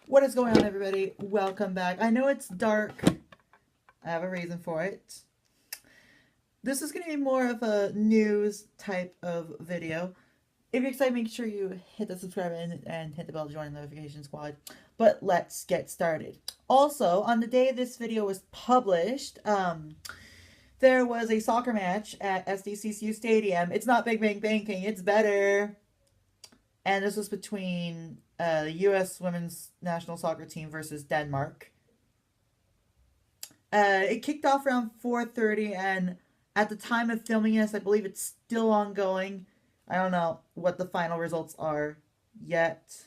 What is going on, everybody? Welcome back. I know it's dark. I have a reason for it. This is going to be more of a news type of video. If you're excited, make sure you hit the subscribe and hit the bell to join the notification squad. But let's get started. Also, on the day this video was published, there was a soccer match at SDCCU Stadium. It's not Big Bang Banking, it's better. And this was between the U.S. women's national soccer team versus Denmark. It kicked off around 4:30, and at the time of filming this, I believe it's still ongoing. I don't know what the final results are yet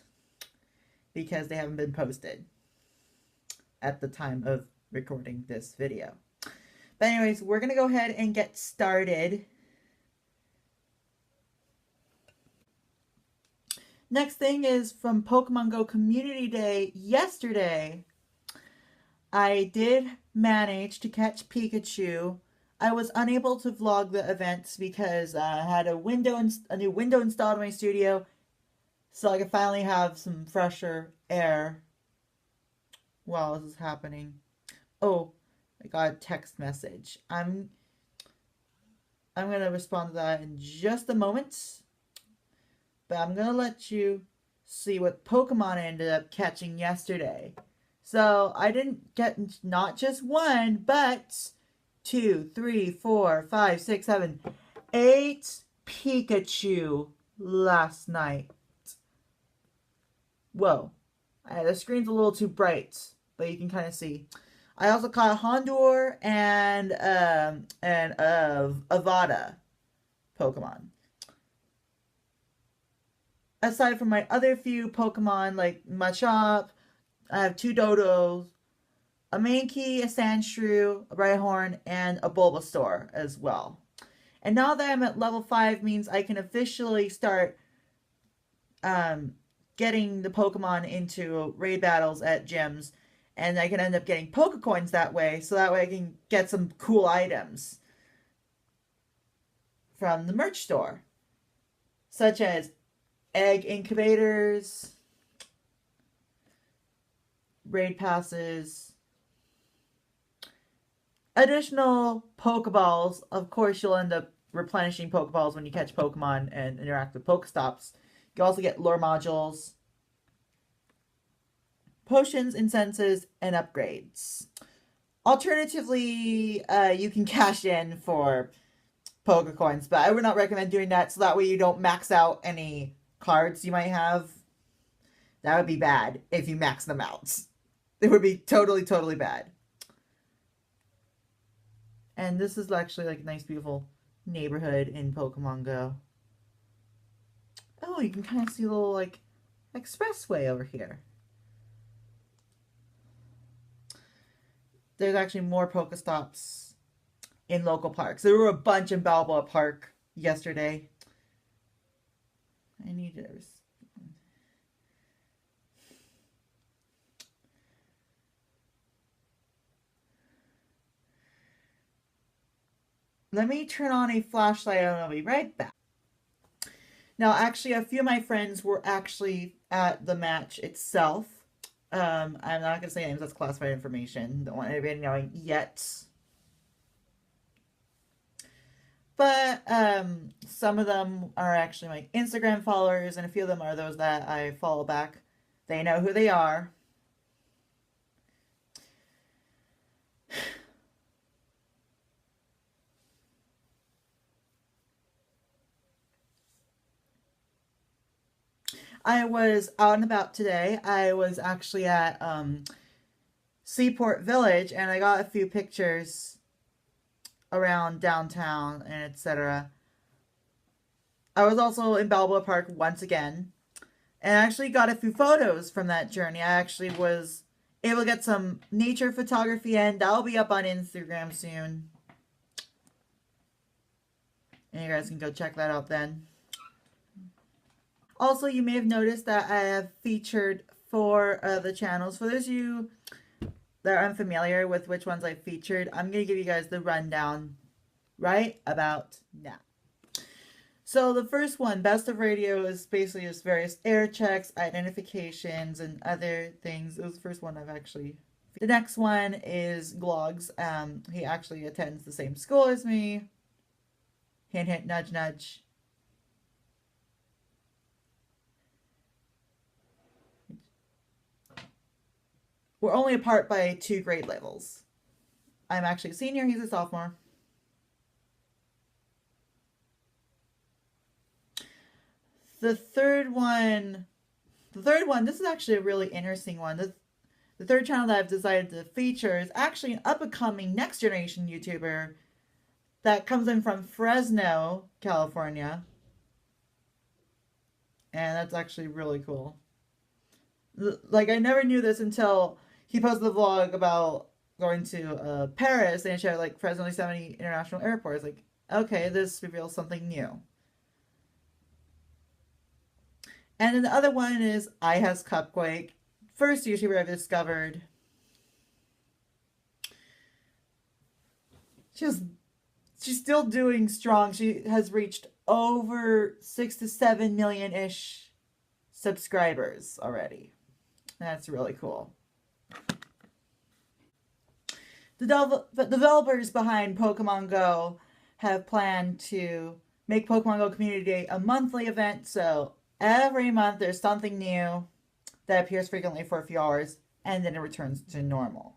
because they haven't been posted at the time of recording this video. But anyways, we're going to go ahead and get started. Next thing is from Pokemon Go Community Day yesterday. I did manage to catch Pikachu. I was unable to vlog the events because I had a new window installed in my studio, so I could finally have some fresher air while this is happening. Oh, I got a text message. I'm gonna respond to that in just a moment. But I'm gonna let you see what Pokemon I ended up catching yesterday. So I didn't get not just one, but 2, 3, 4, 5, 6, 7, 8 Pikachu last night. Whoa. The screen's a little too bright, but you can kind of see. I also caught Houndour and Avada Pokemon. Aside from my other few Pokemon like Machop, I have 2 Dodos, a Mankey, a Sandshrew, a Rhyhorn, and a Bulbasaur as well. And now that I'm at level 5 means I can officially start getting the Pokemon into raid battles at gyms, and I can end up getting Pokecoins that way, so that way I can get some cool items from the merch store, such as egg incubators, raid passes, additional Pokeballs. Of course, you'll end up replenishing Pokeballs when you catch Pokemon and interact with Pokestops. You also get lore modules, potions, incenses, and upgrades. Alternatively, you can cash in for Pokecoins, but I would not recommend doing that, so that way you don't max out any cards you might have. That would be bad if you max them out. It would be totally bad. And this is actually like a nice beautiful neighborhood in Pokemon Go. Oh, you can kind of see a little like expressway over here. There's actually more Pokestops in local parks. There were a bunch in Balboa Park yesterday. I need to. Let me turn on a flashlight and I'll be right back. Now, actually, a few of my friends were actually at the match itself. I'm not going to say names, that's classified information. Don't want anybody knowing yet. But some of them are actually my Instagram followers, and a few of them are those that I follow back. They know who they are. I was out and about today. I was actually at Seaport Village, and I got a few pictures around downtown and etc. I was also in Balboa Park once again, and I actually got a few photos from that journey. I actually was able to get some nature photography, and that'll be up on Instagram soon. And you guys can go check that out then. Also, you may have noticed that I have featured 4 of the channels. For those of you that are unfamiliar with which ones I featured, I'm going to give you guys the rundown right about now. So the first one, Best of Radio, is basically just various air checks, identifications, and other things. It was the first one I've actually. The next one is Glogs. He actually attends the same school as me. Hint, hint, nudge, nudge. We're only apart by 2 grade levels. I'm actually a senior, he's a sophomore. The third one, this is actually a really interesting one. The third channel that I've decided to feature is actually an up-and-coming next generation YouTuber that comes in from Fresno, California. And that's actually really cool. Like, I never knew this until he posted the vlog about going to Paris and showed like Fresno 70 International Airport. It's like, okay, this reveals something new. And then the other one is iHas Cupquake, first YouTuber I've discovered. She's still doing strong. She has reached over 6 to 7 million-ish subscribers already. That's really cool. The developers behind Pokemon Go have planned to make Pokemon Go Community Day a monthly event. So every month there's something new that appears frequently for a few hours and then it returns to normal.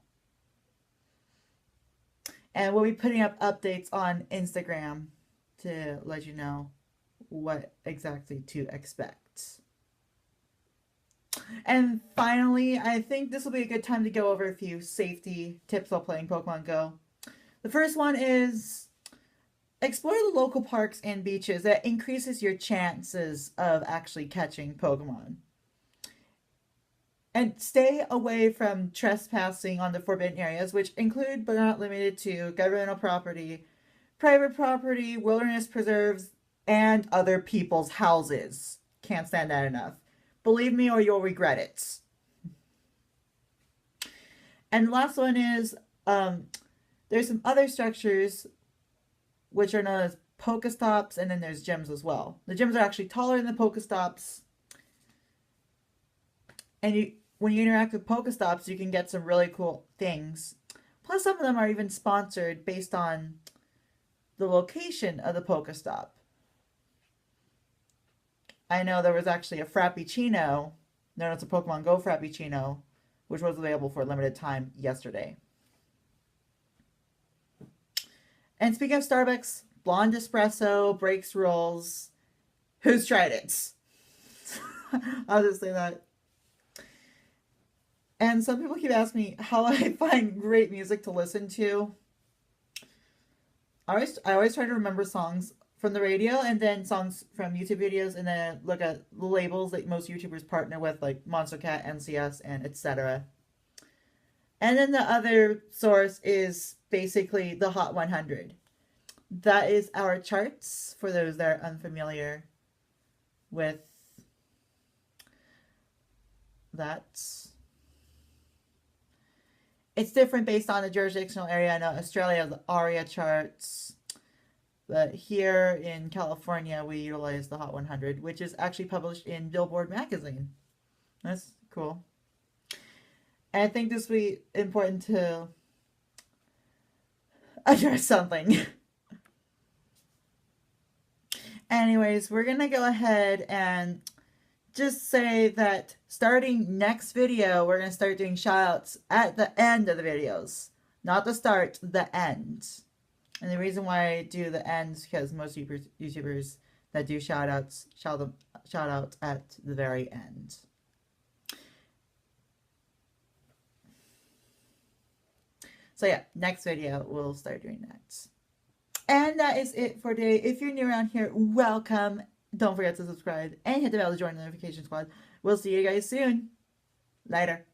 And we'll be putting up updates on Instagram to let you know what exactly to expect. And finally, I think this will be a good time to go over a few safety tips while playing Pokemon Go. The first one is explore the local parks and beaches. That increases your chances of actually catching Pokemon. And stay away from trespassing on the forbidden areas, which include but are not limited to governmental property, private property, wilderness preserves, and other people's houses. Can't stand that enough. Believe me or you'll regret it. And the last one is there's some other structures which are known as Pokestops, and then there's gyms as well. The gyms are actually taller than the Pokestops. And when you interact with Pokestops, you can get some really cool things. Plus, some of them are even sponsored based on the location of the Pokestop. I know there was actually a Frappuccino, known as a Pokemon Go Frappuccino, which was available for a limited time yesterday. And speaking of Starbucks, Blonde Espresso breaks rules. Who's tried it? I'll just say that. And some people keep asking me how I find great music to listen to. I always try to remember songs from the radio and then songs from YouTube videos, and then look at the labels that most YouTubers partner with, like Monstercat, NCS, and etc. And then the other source is basically the Hot 100. That is our charts for those that are unfamiliar with that. It's different based on the jurisdictional area. I know Australia has the ARIA charts. But here in California, we utilize the Hot 100, which is actually published in Billboard magazine. That's cool. And I think this will be important to address something. Anyways, we're going to go ahead and just say that starting next video, we're going to start doing shoutouts at the end of the videos. Not the start, the end. And the reason why I do the end is because most YouTubers that do shoutouts shout out at the very end. So yeah, next video we'll start doing that. And that is it for today. If you're new around here, welcome. Don't forget to subscribe and hit the bell to join the notification squad. We'll see you guys soon. Later.